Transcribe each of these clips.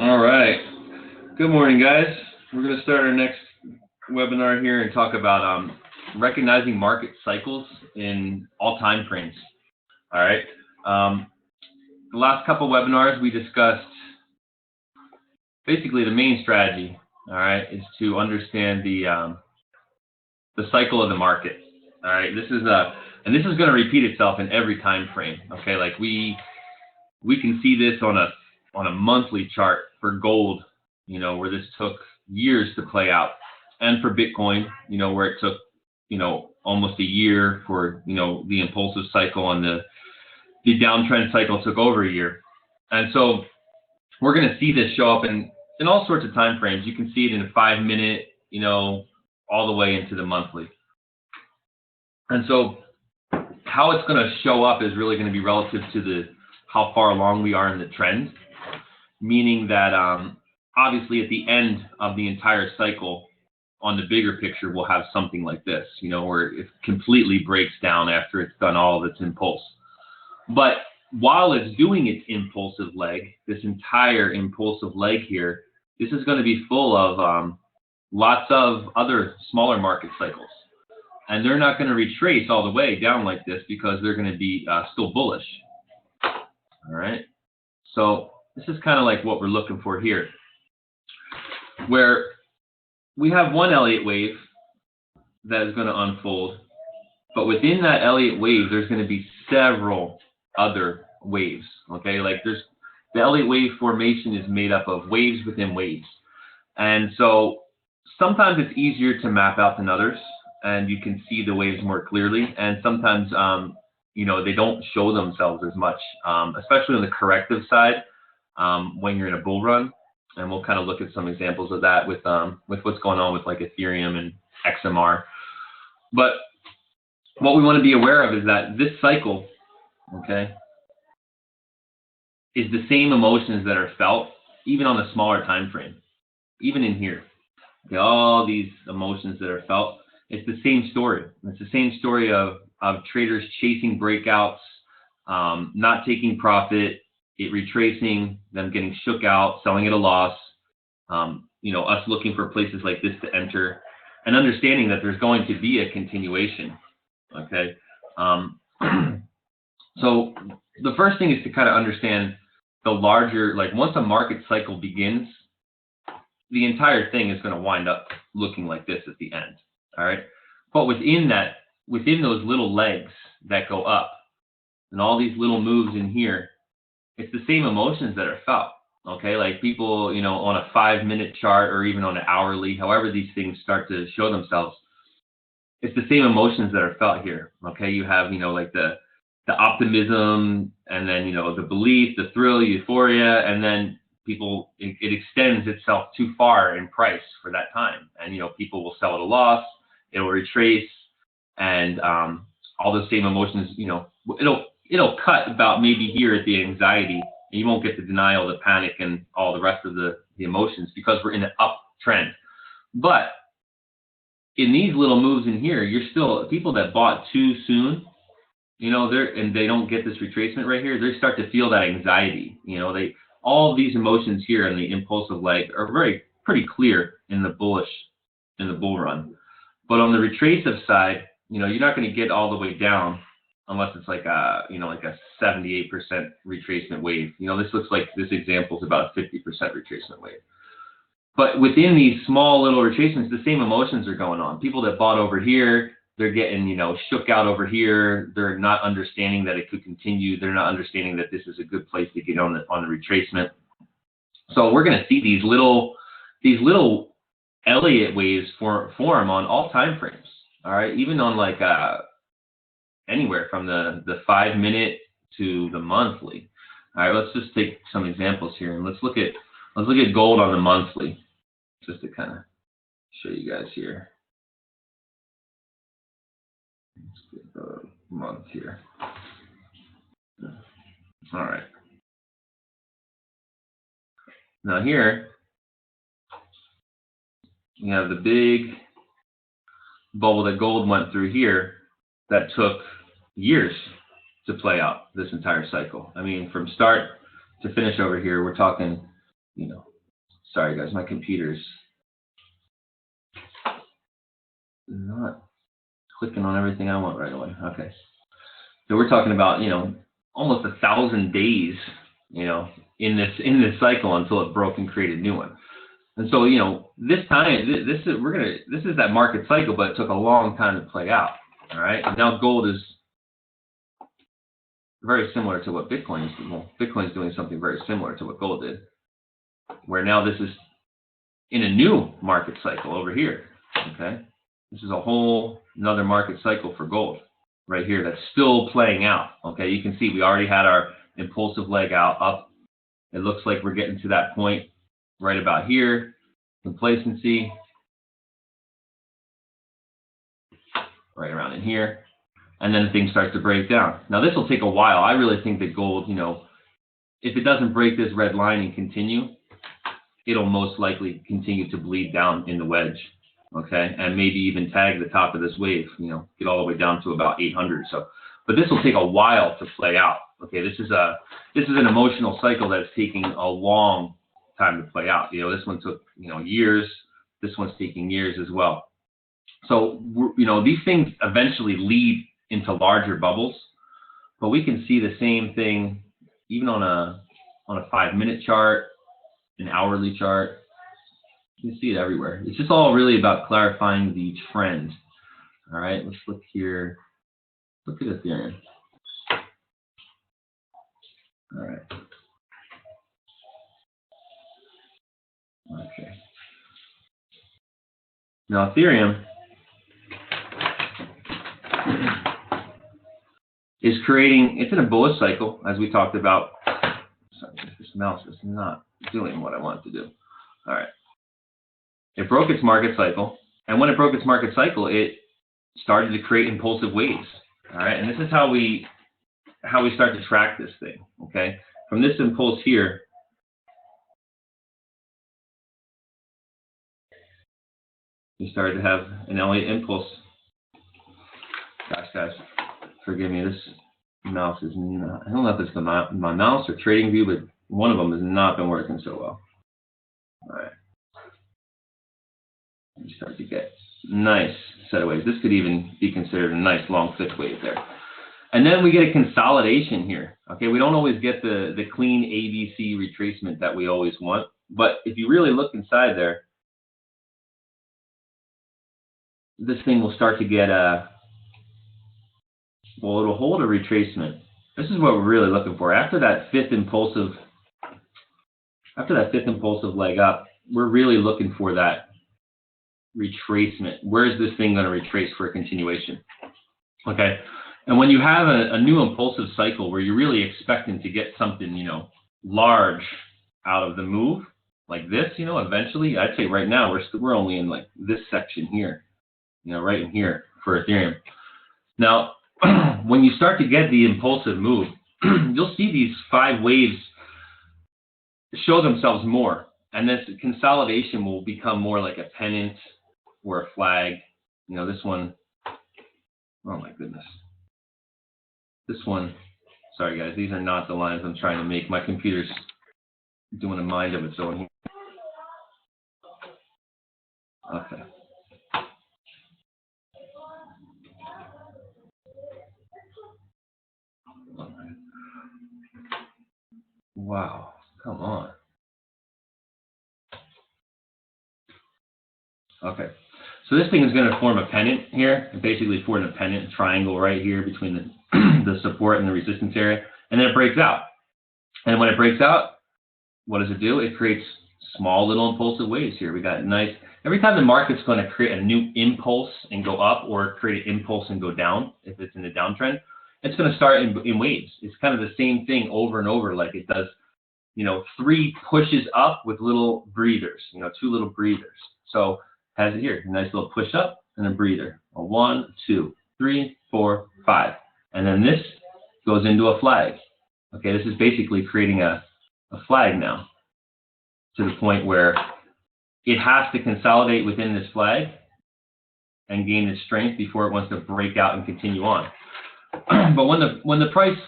All right. Good morning, guys. We're going to start our next webinar here and talk about recognizing market cycles in all time frames. All right. The last couple webinars we discussed basically the main strategy. All right, is to understand the cycle of the market. All right. This is going to repeat itself in every time frame. Okay, like we can see this on a monthly chart for gold, where this took years to play out, and for Bitcoin, where it took, almost a year for, the impulsive cycle, and the downtrend cycle took over a year. And so we're going to see this show up in all sorts of time frames. You can see it in a 5-minute, all the way into the monthly. And so how it's going to show up is really going to be relative to how far along we are in the trend, meaning that obviously at the end of the entire cycle, on the bigger picture, we'll have something like this, where it completely breaks down after it's done all of its impulse. But while it's doing its impulsive leg, this entire impulsive leg here, this is going to be full of lots of other smaller market cycles. And they're not going to retrace all the way down like this because they're going to be still bullish. All right. So this is kind of like what we're looking for here, where we have one Elliott wave that is going to unfold, but within that Elliott wave, there's going to be several other waves. Okay, like the Elliott wave formation is made up of waves within waves, and so sometimes it's easier to map out than others, and you can see the waves more clearly, and sometimes they don't show themselves as much, especially on the corrective side when you're in a bull run. And we'll kind of look at some examples of that with what's going on with like Ethereum and XMR. But what we want to be aware of is that this cycle, okay, is the same emotions that are felt even on a smaller time frame, even in here. Okay, all these emotions that are felt, it's the same story. It's the same story of traders chasing breakouts, not taking profit, it retracing, them getting shook out, selling at a loss, us looking for places like this to enter, and understanding that there's going to be a continuation, okay? So the first thing is to kind of understand the larger, like once a market cycle begins, the entire thing is going to wind up looking like this at the end, all right? But within those little legs that go up, and all these little moves in here, it's the same emotions that are felt, okay? Like people, on a 5-minute chart or even on an hourly, however these things start to show themselves, it's the same emotions that are felt here, okay? You have, like the optimism, and then, the belief, the thrill, euphoria, and then people, it extends itself too far in price for that time. And, people will sell at a loss, it will retrace, and all those same emotions, it'll cut about maybe here at the anxiety, and you won't get the denial, the panic, and all the rest of the emotions because we're in an uptrend. But in these little moves in here, you're still, people that bought too soon, and they don't get this retracement right here, they start to feel that anxiety. All these emotions here in the impulsive leg are pretty clear in the bull run. But on the retracive side, you're not going to get all the way down unless it's like a 78% retracement wave. This looks like this example is about a 50% retracement wave. But within these small little retracements, the same emotions are going on. People that bought over here, they're getting, shook out over here. They're not understanding that it could continue. They're not understanding that this is a good place to get on the retracement. So we're going to see these little Elliott waves form on all time frames. All right, even on like anywhere from the 5-minute to the monthly. All right, let's just take some examples here, and let's look at gold on the monthly, just to kind of show you guys here. Let's get the month here. All right. Now here you have the big bubble that gold went through here that took years to play out this entire cycle. I mean, from start to finish over here, we're talking, you know, sorry guys, my computer's not clicking on everything I want right away. Okay. So we're talking about, you know, almost 1,000 days, you know, in this cycle until it broke and created a new one. And so, you know, this time, this is that market cycle, but it took a long time to play out. All right. And now gold is very similar to what Bitcoin is doing. Well, Bitcoin is doing something very similar to what gold did, where now this is in a new market cycle over here. Okay. This is a whole another market cycle for gold right here that's still playing out. Okay. You can see we already had our impulsive leg out up. It looks like we're getting to that point right about here. Complacency right around in here. And then things start to break down. Now this will take a while. I really think that gold, you know, if it doesn't break this red line and continue, it'll most likely continue to bleed down in the wedge, okay, and maybe even tag the top of this wave, you know, get all the way down to about 800 or so. But this will take a while to play out. Okay, this is an emotional cycle that's taking a long time to play out. You know, this one took, you know, years. This one's taking years as well. So, you know, these things eventually lead into larger bubbles, but we can see the same thing even on a 5-minute chart, an hourly chart. You can see it everywhere. It's just all really about clarifying the trend. All right, let's look here. Look at Ethereum. All right. Okay. Now Ethereum is creating, it's in a bullish cycle, as we talked about. Sorry, this mouse is not doing what I want it to do. All right. It broke its market cycle, and when it broke its market cycle, it started to create impulsive waves. All right, and this is how we start to track this thing. Okay, from this impulse here, we started to have an Elliott impulse. Gosh, guys, forgive me. This mouse is not. I don't know if it's my mouse or Trading View, but one of them has not been working so well. All right. You start to get nice set of waves. This could even be considered a nice long thick wave there. And then we get a consolidation here. Okay, we don't always get the clean ABC retracement that we always want, but if you really look inside there, this thing will start to get well, it'll hold a retracement. This is what we're really looking for. After that fifth impulsive leg up, we're really looking for that retracement. Where is this thing going to retrace for a continuation? Okay, and when you have a new impulsive cycle where you're really expecting to get something, you know, large out of the move like this, you know, eventually, I'd say right now we're only in like this section here, you know, right in here for Ethereum. Now, when you start to get the impulsive move, you'll see these 5 waves show themselves more, and this consolidation will become more like a pennant or a flag. You know, this one, oh my goodness. This one, sorry guys, these are not the lines I'm trying to make. My computer's doing a mind of its own here. Okay. Wow, come on. Okay, so this thing is going to form a pennant here, and basically form a pennant triangle right here between the support and the resistance area, and then it breaks out. And when it breaks out, what does it do? It creates small little impulsive waves here. We got nice, every time the market's going to create a new impulse and go up, or create an impulse and go down, if it's in a downtrend, it's going to start in waves. It's kind of the same thing over and over, like it does, you know, 3 pushes up with little breathers, you know, 2 little breathers. So has it here, a nice little push up and a breather. A 1, 2, 3, 4, 5. And then this goes into a flag. Okay, this is basically creating a flag now, to the point where it has to consolidate within this flag and gain its strength before it wants to break out and continue on. But when the price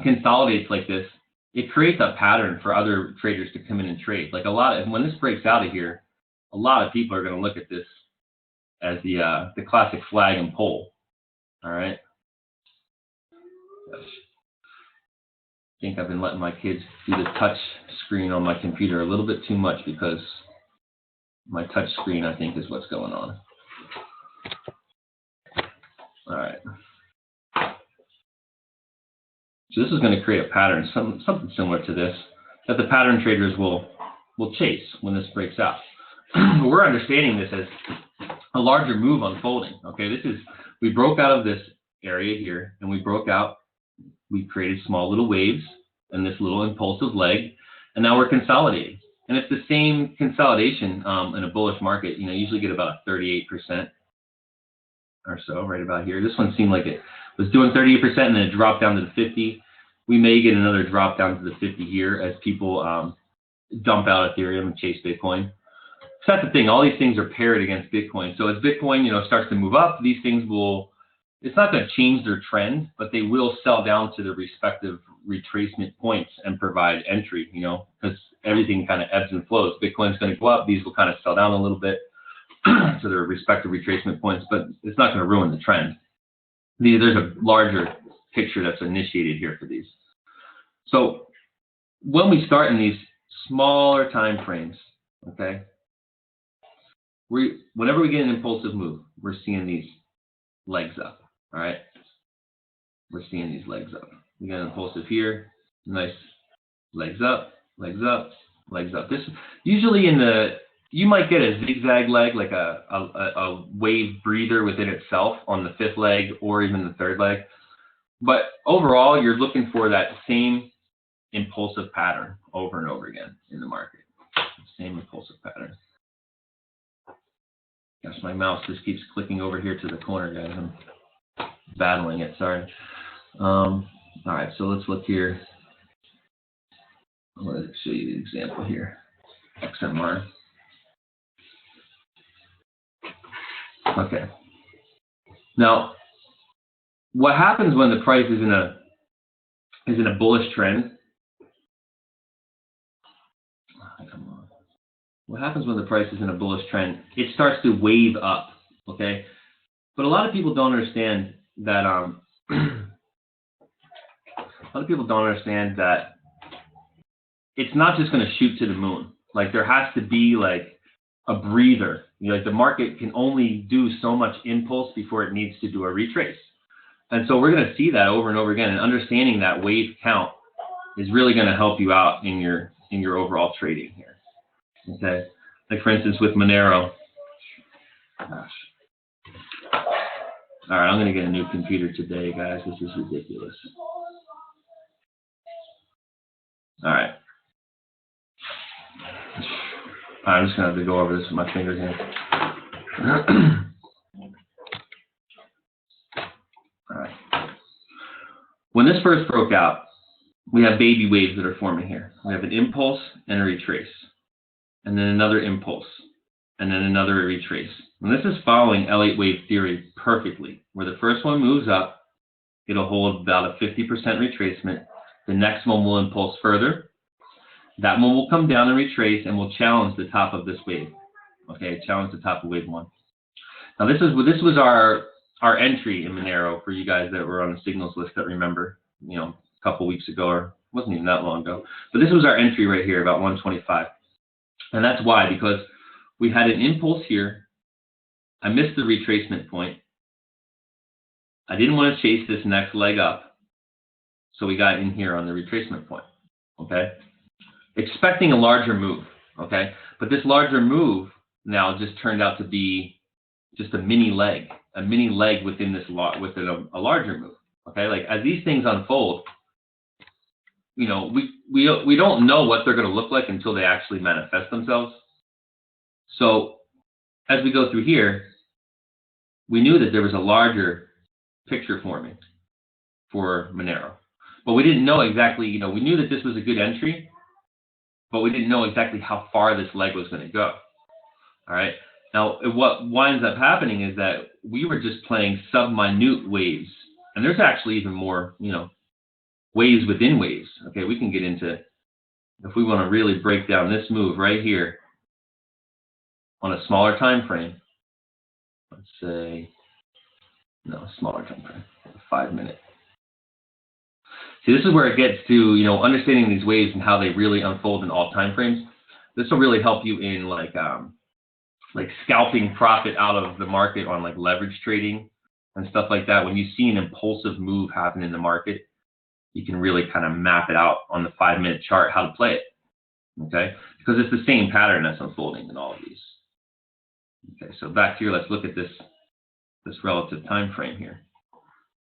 consolidates like this, it creates a pattern for other traders to come in and trade. Like when this breaks out of here, a lot of people are going to look at this as the classic flag and pole. All right. I think I've been letting my kids do the touch screen on my computer a little bit too much because my touch screen, I think, is what's going on. All right. So this is going to create a pattern, something similar to this, that the pattern traders will chase when this breaks out. We're understanding this as a larger move unfolding. Okay, we broke out of this area here, and we created small little waves and this little impulsive leg, and now we're consolidating. And it's the same consolidation in a bullish market. You usually get about a 38% or so, right about here. This one seemed like it was doing 38% and then it dropped down to the 50. We may get another drop down to the 50 here as people dump out Ethereum and chase Bitcoin. So that's the thing. All these things are paired against Bitcoin. So as Bitcoin, starts to move up, these things it's not going to change their trend, but they will sell down to the respective retracement points and provide entry, because everything kind of ebbs and flows. Bitcoin's going to go up. These will kind of sell down a little bit to their respective retracement points, but it's not going to ruin the trend. There's a larger picture that's initiated here for these. So when we start in these smaller time frames, okay, whenever we get an impulsive move, we're seeing these legs up. All right, we're seeing these legs up. We got an impulsive here, nice legs up, legs up, legs up. This usually you might get a zigzag leg, like a wave breather within itself on the fifth leg or even the third leg. But overall, you're looking for that same impulsive pattern over and over again in the market. Same impulsive pattern. Gosh, my mouse just keeps clicking over here to the corner, guys. I'm battling it, sorry. All right, so let's look here. I'm going to show you the example here. XMR. Okay. Now, what happens when the price is in a bullish trend? Come on. What happens when the price is in a bullish trend? It starts to wave up, okay? But a lot of people don't understand that. A lot of people don't understand that it's not just going to shoot to the moon. Like there has to be like a breather. Like the market can only do so much impulse before it needs to do a retrace. And so we're going to see that over and over again. And understanding that wave count is really going to help you out in your overall trading here. Okay, like for instance with Monero. Gosh. All right, I'm going to get a new computer today, guys. This is ridiculous. All right. I'm just going to have to go over this with my fingers here. All right. When this first broke out, we have baby waves that are forming here. We have an impulse and a retrace, and then another impulse, and then another retrace. And this is following L8 wave theory perfectly, where the first one moves up, it'll hold about a 50% retracement. The next one will impulse further. That one will come down and retrace and will challenge the top of this wave. Okay, challenge the top of wave one. Now this was our entry in Monero for you guys that were on the signals list that remember, a couple weeks ago, or it wasn't even that long ago. But this was our entry right here, about 125. And that's why, because we had an impulse here. I missed the retracement point. I didn't want to chase this next leg up. So we got in here on the retracement point, okay? Expecting a larger move, okay? But this larger move now just turned out to be just a mini leg within this within a larger move, okay? Like as these things unfold, we don't know what they're going to look like until they actually manifest themselves. So as we go through here, we knew that there was a larger picture forming for Monero, but we didn't know exactly, we knew that this was a good entry, but we didn't know exactly how far this leg was going to go. All right. Now, what winds up happening is that we were just playing sub-minute waves, and there's actually even more, waves within waves. Okay, we can get into, if we want to really break down this move right here on a smaller time frame, let's say, no, smaller time frame, 5 minute. See, this is where it gets to, you know, understanding these waves and how they really unfold in all time frames. This will really help you in like scalping profit out of the market on like leverage trading and stuff like that. When you see an impulsive move happen in the market, you can really kind of map it out on the 5 minute chart how to play it. Okay, because it's the same pattern that's unfolding in all of these. Okay, so back here, let's look at this relative time frame here.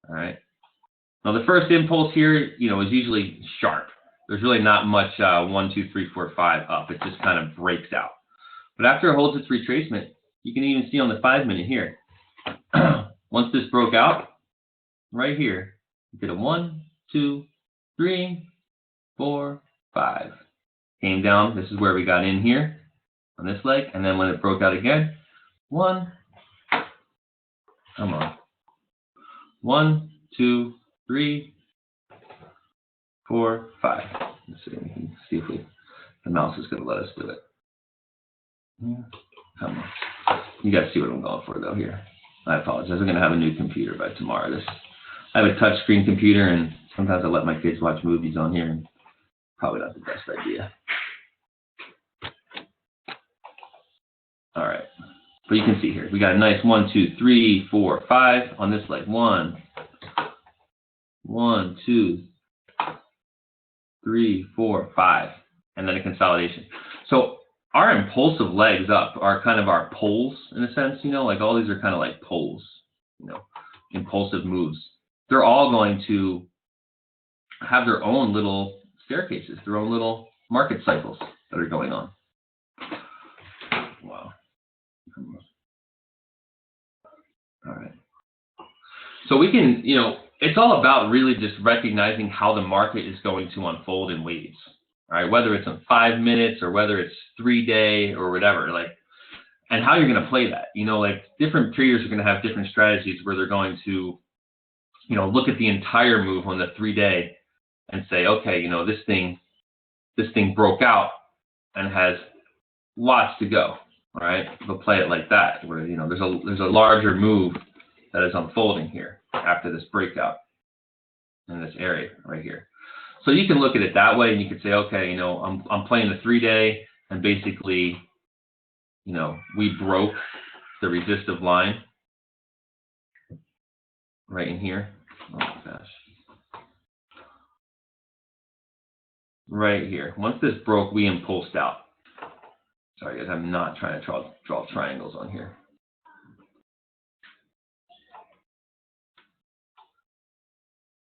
All right. Now the first impulse here, you know, is usually sharp. There's really not much 1, 2, 3, 4, 5 up. It just kind of breaks out. But after it holds its retracement, you can even see on the 5 minute here. Once this broke out, right here, you did a 1, 2, 3, 4, 5. Came down. This is where we got in here on this leg, and then when it broke out again, 1, come on, 1, 2, 3, 4, 5. Let's see. We can see if the mouse is going to let us do it. Come on. You guys see what I'm going for though here. I apologize. I'm going to have a new computer by tomorrow. I have a touch screen computer, and sometimes I let my kids watch movies on here, and probably not the best idea. All right. But you can see here, we got a nice 1, 2, 3, 4, 5 on this leg. 1, 2, 3, 4, 5, and then a consolidation. So our impulsive legs up are kind of our poles in a sense, you know, like all these are kind of like poles, you know, impulsive moves. They're all going to have their own little staircases, their own little market cycles that are going on. Wow. All right. So we can, you know, it's all about really just recognizing how the market is going to unfold in waves. All right, whether it's on 5 minutes or whether it's 3-day or whatever, like, and how you're going to play that. You know, like different traders are going to have different strategies where they're going to, you know, look at the entire move on the 3-day and say, okay, you know, this thing broke out and has lots to go. All right, they'll play it like that, where, you know, there's a larger move that is unfolding here after this breakout in this area right here. So you can look at it that way, and you could say, okay, you know, I'm playing the 3-day, and basically, you know, we broke the resistive line right in here. Oh my gosh. Right here. Once this broke, we impulsed out. Sorry guys, I'm not trying to draw triangles on here.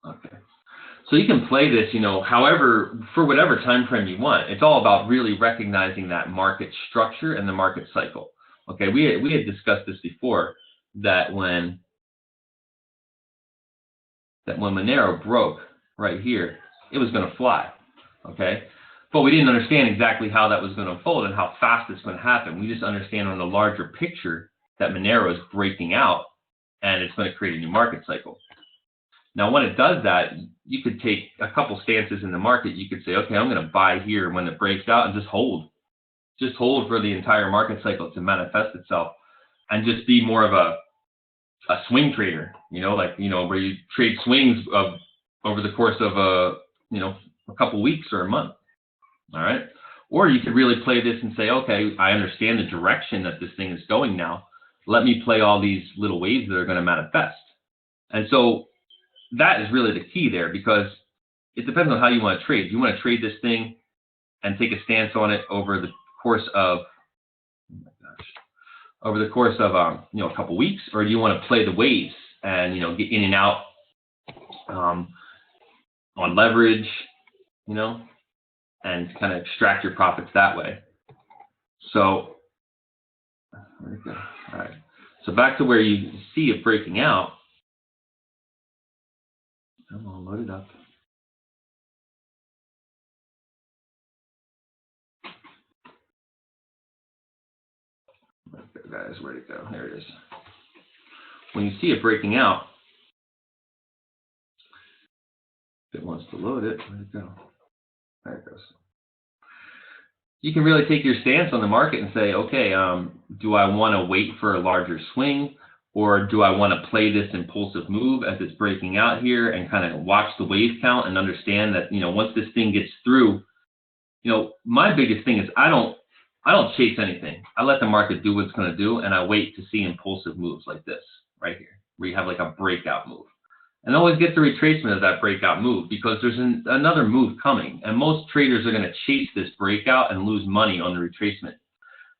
Okay. So you can play this, you know, however, for whatever time frame you want. It's all about really recognizing that market structure and the market cycle. Okay, we had discussed this before, that when Monero broke right here, it was going to fly. Okay, but we didn't understand exactly how that was going to unfold and how fast it's going to happen. We just understand on the larger picture that Monero is breaking out and it's going to create a new market cycle. Now, when it does that, you could take a couple stances in the market. You could say, okay, I'm going to buy here when it breaks out and just hold. Just hold for the entire market cycle to manifest itself, and just be more of a swing trader, you know, like, you know, where you trade swings of over the course of a couple weeks or a month. All right. Or you could really play this and say, okay, I understand the direction that this thing is going now. Let me play all these little waves that are going to manifest. And so that is really the key there, because it depends on how you want to trade. Do you want to trade this thing and take a stance on it over the course of, a couple weeks, or do you want to play the waves and, you know, get in and out on leverage, you know, and kind of extract your profits that way? So, where'd it go? All right. So back to where you see it breaking out. Come on, load it up. Right there, guys, where'd it go? There it is. When you see it breaking out, If it wants to load it, where'd it go? There it goes. You can really take your stance on the market and say, okay, do I want to wait for a larger swing, or do I want to play this impulsive move as it's breaking out here and kind of watch the wave count and understand that, once this thing gets through, my biggest thing is I don't chase anything. I let the market do what it's going to do, and I wait to see impulsive moves like this right here, where you have like a breakout move. And always get the retracement of that breakout move, because there's another move coming. And most traders are going to chase this breakout and lose money on the retracement.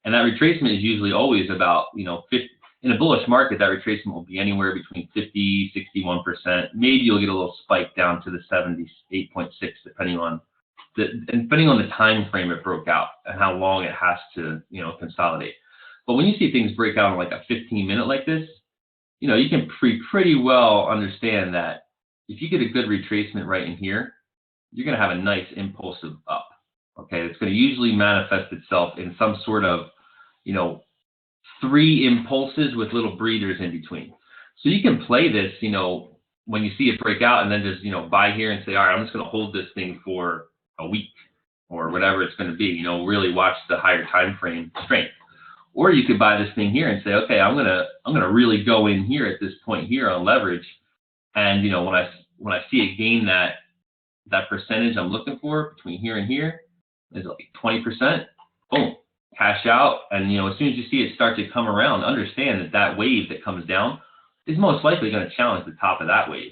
And that retracement is usually always about, 50, in a bullish market, that retracement will be anywhere between 50, 61%. Maybe you'll get a little spike down to the 78.6, depending on the time frame it broke out and how long it has to, consolidate. But when you see things break out in like a 15-minute like this, you can pretty well understand that if you get a good retracement right in here, you're going to have a nice impulsive up. Okay, it's going to usually manifest itself in some sort of, 3 impulses with little breathers in between. So you can play this, when you see it break out, and then just, buy here and say, all right, I'm just going to hold this thing for a week or whatever it's going to be. Really watch the higher time frame strength. Or you could buy this thing here and say, okay, I'm gonna really go in here at this point here on leverage, and when I see it gain that percentage I'm looking for between here and here is like 20%. Boom, cash out, and as soon as you see it start to come around, understand that wave that comes down is most likely going to challenge the top of that wave.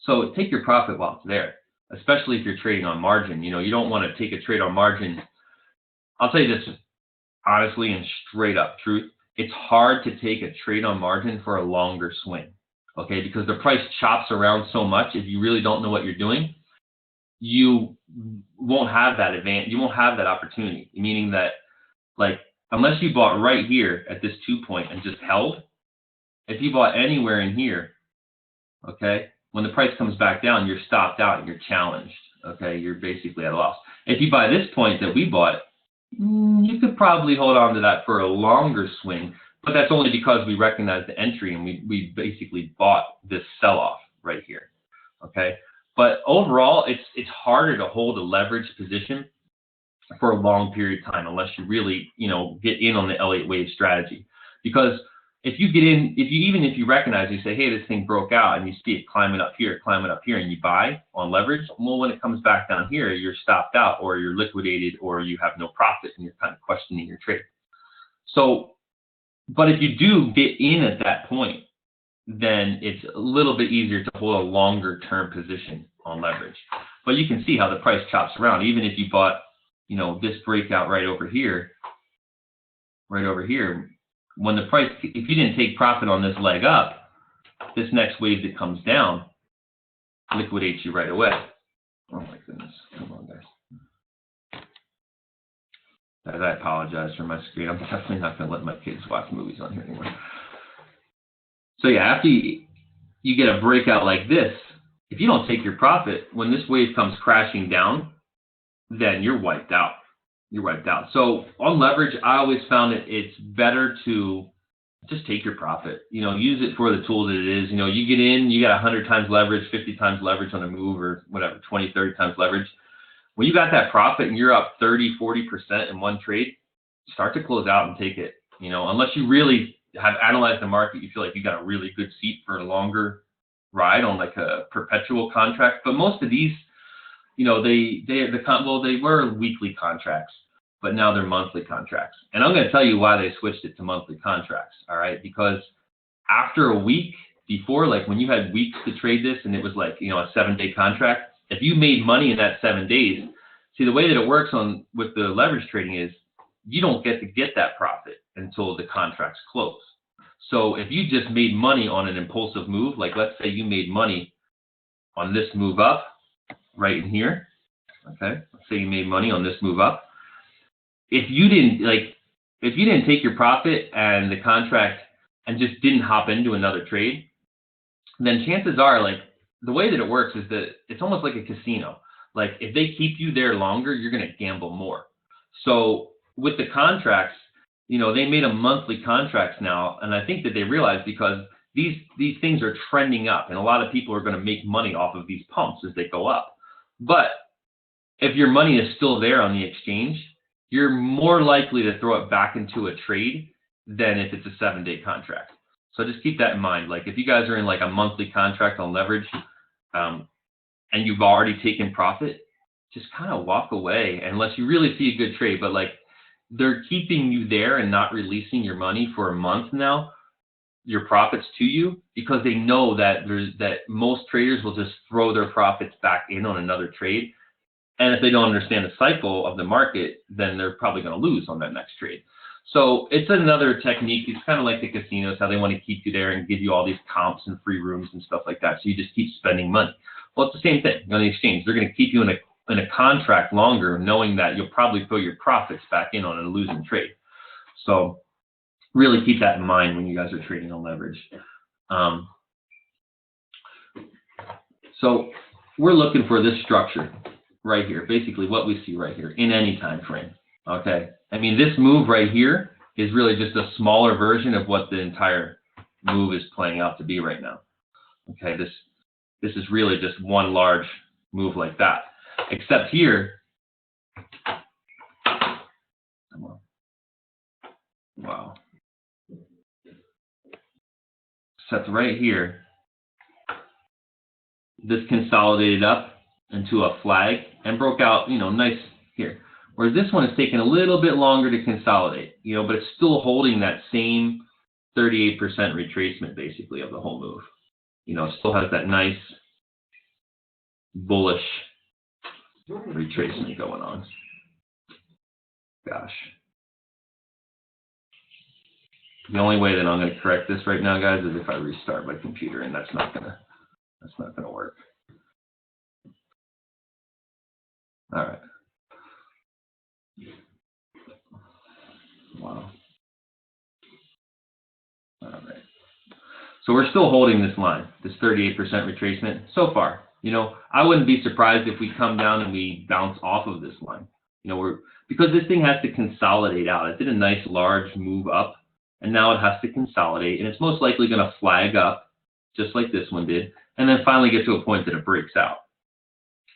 So take your profit while it's there, especially if you're trading on margin. You don't want to take a trade on margin. I'll tell you this. Honestly and straight up truth, it's hard to take a trade on margin for a longer swing, okay? Because the price chops around so much. If you really don't know what you're doing, you won't have that advantage. You won't have that opportunity, meaning that, like, unless you bought right here at this 2 point and just held, if you bought anywhere in here, okay, when the price comes back down, you're stopped out and you're challenged, okay? You're basically at a loss. If you buy this point that we bought, you could probably hold on to that for a longer swing, but that's only because we recognize the entry and we basically bought this sell-off right here, okay? But overall, it's harder to hold a leveraged position for a long period of time unless you really, get in on the Elliott wave strategy. Because if you get in, if you recognize, you say, hey, this thing broke out, and you see it climbing up here, and you buy on leverage, well, when it comes back down here, you're stopped out, or you're liquidated, or you have no profit, and you're kind of questioning your trade. So, but if you do get in at that point, then it's a little bit easier to hold a longer term position on leverage. But you can see how the price chops around. Even if you bought, this breakout right over here, when the price, if you didn't take profit on this leg up, this next wave that comes down liquidates you right away. Oh my goodness, come on guys. Guys, I apologize for my screen. I'm definitely not going to let my kids watch movies on here anymore. So yeah, after you get a breakout like this, if you don't take your profit, when this wave comes crashing down, then you're wiped out. You're wiped out. So on leverage, I always found it's better to just take your profit. Use it for the tool that it is. You get in, you got 100 times leverage, 50 times leverage on a move, or whatever, 20, 30 times leverage. When you got that profit and you're up 30, 40% in one trade, start to close out and take it. Unless you really have analyzed the market, you feel like you got a really good seat for a longer ride on like a perpetual contract. But most of these, they were weekly contracts, but now they're monthly contracts. And I'm going to tell you why they switched it to monthly contracts, all right? Because after a week, before, like when you had weeks to trade this and it was like, a 7-day contract, if you made money in that 7 days, see, the way that it works with the leverage trading is you don't get that profit until the contracts close. So if you just made money on an impulsive move, like let's say you made money on this move up right in here, okay? Let's say you made money on this move up. If you didn't take your profit and the contract and just didn't hop into another trade, then chances are, like, the way that it works is that it's almost like a casino. Like, if they keep you there longer, you're going to gamble more. So with the contracts, they made them monthly contracts now, and I think that they realized because these things are trending up, and a lot of people are going to make money off of these pumps as they go up. But if your money is still there on the exchange, you're more likely to throw it back into a trade than if it's a 7-day contract. So just keep that in mind. Like if you guys are in like a monthly contract on leverage, and you've already taken profit, just kind of walk away unless you really see a good trade. But like they're keeping you there and not releasing your money for a month now, your profits to you, because they know that most traders will just throw their profits back in on another trade. And if they don't understand the cycle of the market, then they're probably going to lose on that next trade. So it's another technique. It's kind of like the casinos, how they want to keep you there and give you all these comps and free rooms and stuff like that. So you just keep spending money. Well, it's the same thing on the exchange. They're going to keep you in a contract longer, knowing that you'll probably throw your profits back in on a losing trade. So really keep that in mind when you guys are trading on leverage. So we're looking for this structure right here, basically what we see right here in any time frame. Okay, I mean this move right here is really just a smaller version of what the entire move is playing out to be right now. Okay, this is really just one large move like that. Except here, wow. Except right here, this consolidated up into a flag and broke out, nice here. Whereas this one is taking a little bit longer to consolidate, but it's still holding that same 38% retracement basically of the whole move. It still has that nice bullish retracement going on. Gosh. The only way that I'm going to correct this right now, guys, is if I restart my computer, and that's not gonna work. All right. Wow. All right. So we're still holding this line, this 38% retracement so far. I wouldn't be surprised if we come down and we bounce off of this line. Because this thing has to consolidate out. It did a nice large move up, and now it has to consolidate, and it's most likely going to flag up, just like this one did, and then finally get to a point that it breaks out.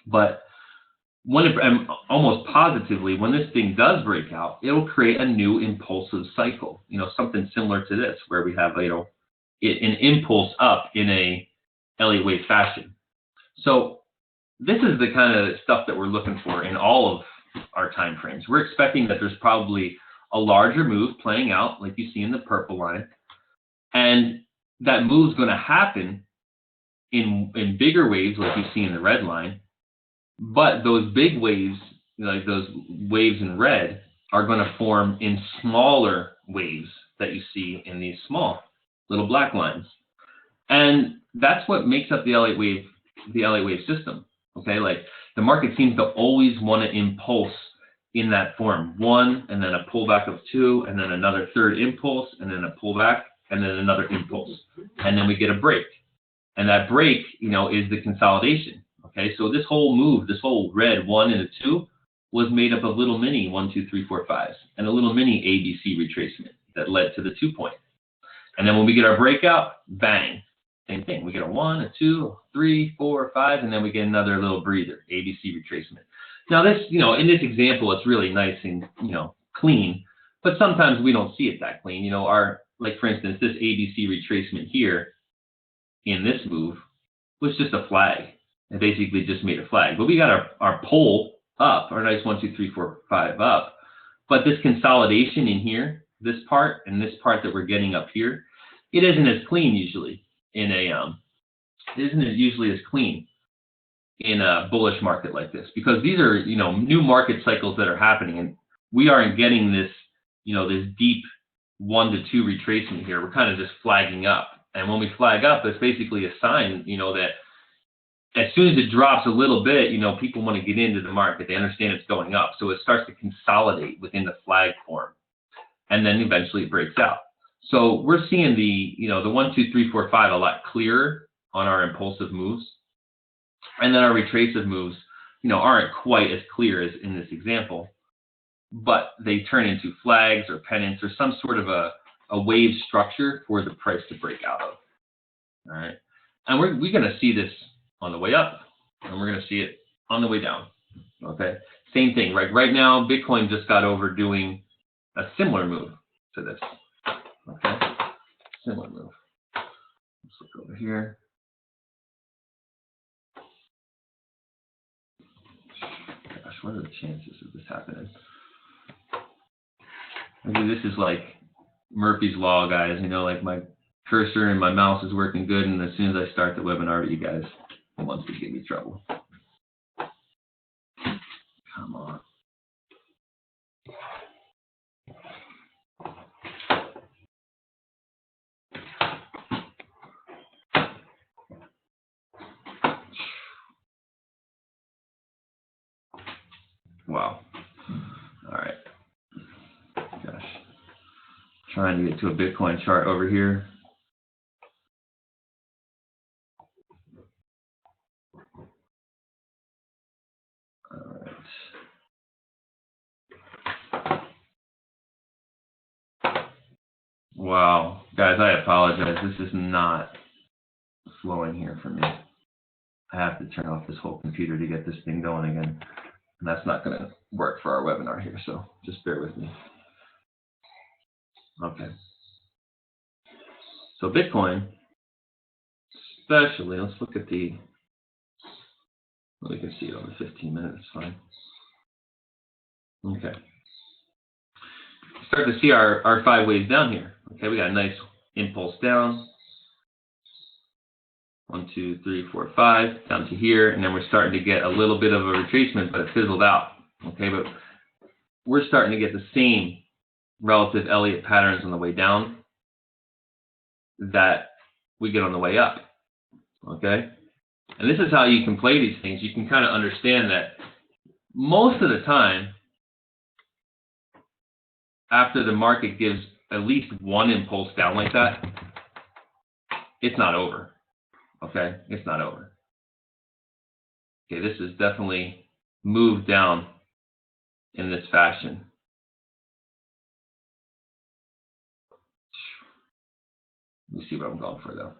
But almost positively, when this thing does break out, it'll create a new impulsive cycle. Something similar to this, where we have an impulse up in a Elliott wave fashion. So this is the kind of stuff that we're looking for in all of our time frames. We're expecting that there's probably a larger move playing out, like you see in the purple line, and that move's going to happen in bigger waves, like you see in the red line. But those big waves, like those waves in red, are going to form in smaller waves that you see in these small little black lines. And that's what makes up the Elliott wave system. Okay, like the market seems to always want to impulse in that form. One, and then a pullback of two, and then another third impulse, and then a pullback, and then another impulse. And then we get a break. And that break, is the consolidation. Okay, so this whole move, this whole red 1 and a 2, was made up of little mini 1, 2, 3, 4, 5s, and a little mini ABC retracement that led to the 2 point. And then when we get our breakout, bang, same thing. We get a 1, a 2, 3, 4, 5, and then we get another little breather, ABC retracement. Now this, in this example, it's really nice and, clean, but sometimes we don't see it that clean. Like for instance, this ABC retracement here in this move was just a flag. It basically just made a flag. But we got our pull up, our nice 1, 2, 3, 4, 5 up. But this consolidation in here, this part and this part that we're getting up here, it isn't as clean usually in a bullish market like this, because these are new market cycles that are happening, and we aren't getting this this deep 1 to 2 retracement here. We're kind of just flagging up, and when we flag up, it's basically a sign that as soon as it drops a little bit, people want to get into the market. They understand it's going up. So it starts to consolidate within the flag form. And then eventually it breaks out. So we're seeing the 1, 2, 3, 4, 5 a lot clearer on our impulsive moves. And then our retractive moves, aren't quite as clear as in this example. But they turn into flags or pennants or some sort of a wave structure for the price to break out of. All right. And we're going to see this on the way up, and we're going to see it on the way down. Okay, same thing. Right now, Bitcoin just got over doing a similar move to this. Okay, similar move. Let's look over here. Gosh, what are the chances of this happening? Maybe this is like Murphy's Law, guys. You know, like my cursor and my mouse is working good, and as soon as I start the webinar, you guys wants to give me trouble. Come on. Wow. All right. Gosh. Trying to get to a Bitcoin chart over here. All right. Wow. Guys, I apologize. This is not flowing here for me. I have to turn off this whole computer to get this thing going again. And that's not going to work for our webinar here, so just bear with me. Okay. So Bitcoin, especially, let's look at the, well, we can see it on the 15 minutes, fine. Okay. Start to see our 5 waves down here. Okay, we got a nice impulse down. 1, 2, 3, 4, 5, down to here, and then we're starting to get a little bit of a retracement, but it fizzled out. Okay, but we're starting to get the same relative Elliott patterns on the way down that we get on the way up. Okay, and this is how you can play these things. You can kind of understand that most of the time, after the market gives at least one impulse down like that, it's not over. Okay, it's not over. Okay, this is definitely moved down in this fashion. Let me see what I'm going for though.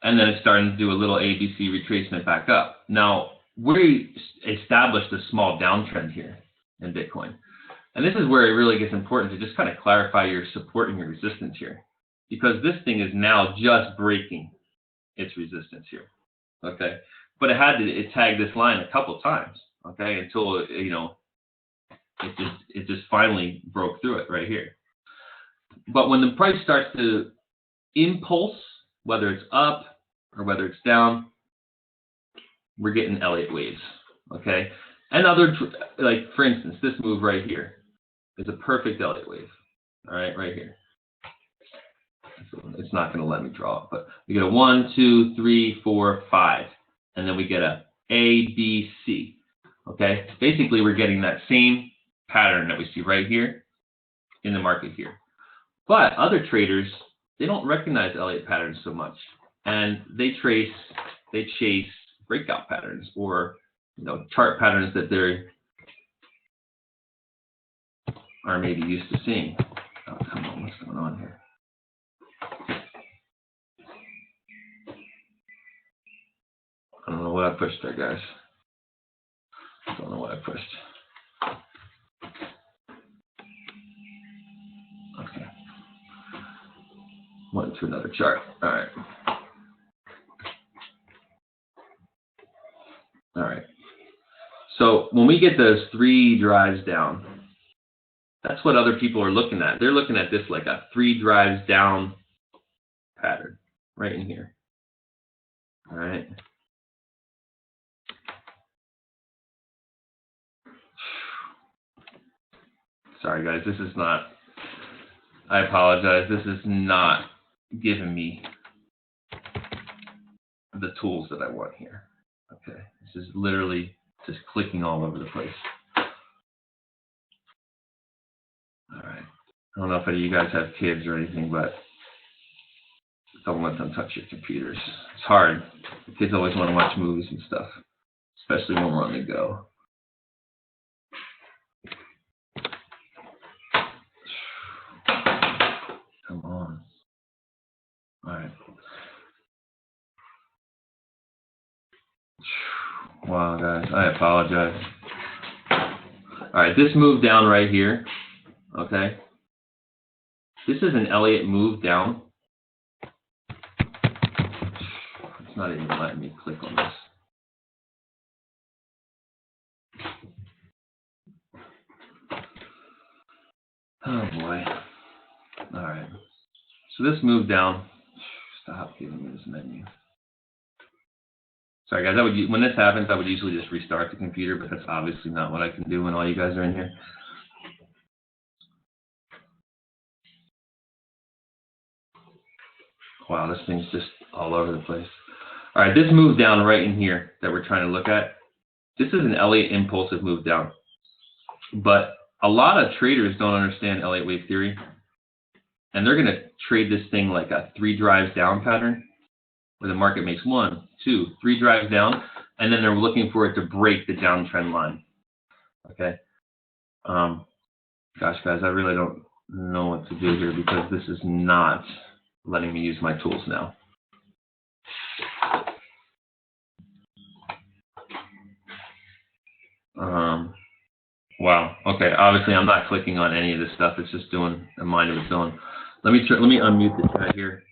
And then it's starting to do a little ABC retracement back up. Now, we established a small downtrend here in Bitcoin. And this is where it really gets important to just kind of clarify your support and your resistance here. Because this thing is now just breaking its resistance here. Okay. But it tagged this line a couple times. Okay. Until, you know, it just finally broke through it right here. But when the price starts to impulse, whether it's up or whether it's down, we're getting Elliott waves, okay? And other, like for instance, this move right here is a perfect Elliott wave, all right, right here. It's not going to let me draw it, but we get a 1, 2, 3, 4, 5, and then we get a B, C, okay? Basically, we're getting that same pattern that we see right here in the market here. But other traders, they don't recognize Elliott patterns so much, and they chase breakout patterns or, you know, chart patterns that they are maybe used to seeing. Oh, come on, what's going on here? I don't know what I pushed there, guys. I don't know what I pushed. Okay. Went to another chart. All right. All right. So when we get those 3 drives down, that's what other people are looking at. They're looking at this like a 3 drives down pattern right in here. All right. Sorry, guys. This is not, I apologize. This is not giving me the tools that I want here. Okay. This is literally just clicking all over the place. All right. I don't know if any of you guys have kids or anything, but don't let them touch your computers. It's hard. The kids always want to watch movies and stuff, especially when we're on the go. Come on. All right. Wow, guys, I apologize. All right, this move down right here, okay? This is an Elliott move down. It's not even letting me click on this. Oh boy. All right. So this move down. Stop giving me this menu. Sorry guys, when this happens, I would usually just restart the computer, but that's obviously not what I can do when all you guys are in here. Wow, this thing's just all over the place. All right, this move down right in here that we're trying to look at, this is an Elliott impulsive move down. But a lot of traders don't understand Elliott wave theory, and they're going to trade this thing like a 3 drives down pattern, where the market makes 1, 2, 3 drives down, and then they're looking for it to break the downtrend line. Okay. Gosh, guys, I really don't know what to do here because this is not letting me use my tools now. Wow. Okay. Obviously, I'm not clicking on any of this stuff. It's just doing a mind of its own. Let me unmute the chat here.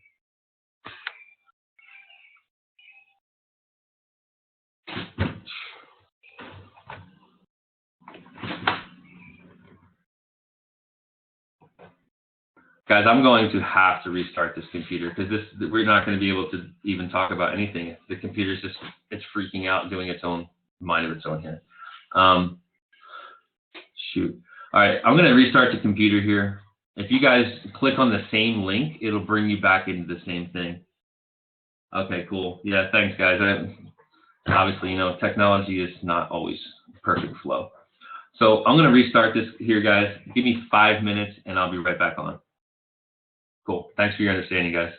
Guys, I'm going to have to restart this computer because we're not going to be able to even talk about anything. The computer's just, it's freaking out, doing its own mind of its own here. Shoot. All right, I'm going to restart the computer here. If you guys click on the same link, it'll bring you back into the same thing. Okay, cool. Yeah, thanks, guys. Obviously, you know, technology is not always perfect flow. So I'm going to restart this here, guys. Give me 5 minutes, and I'll be right back on. Cool. Thanks for your understanding, guys.